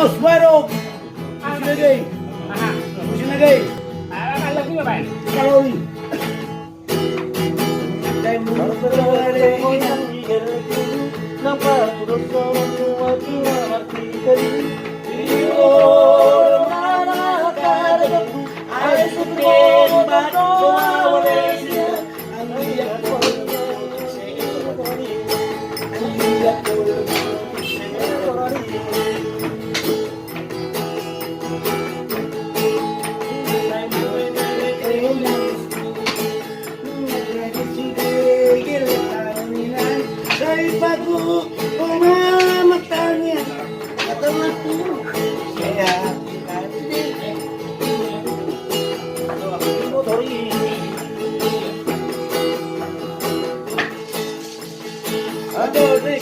Vamos, bueno. Sinagay. Sinagay. Alam niyo ba? Kalori. Tayo mo ng pagkulos sa mga tumatibay. Iyo na nakakarap ay sutin ba mawawala siya. Ang iyak ko ang iyak ko bago umamatanya at ang ako kaya adore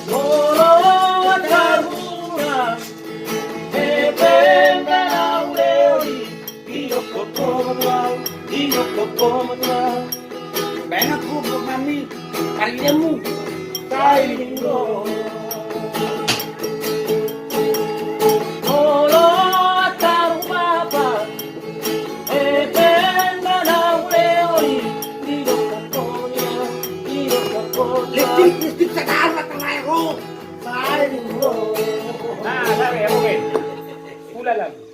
moro at haruna depende na uleori iyo ko como Venga, cubo, mami. Kalian mo. Kailo Molo tarumapa Ependa na uleori Dito kaponya Listik sa kaarmat ng ayaw ko. Kailo Sabi, okay. Pula lang.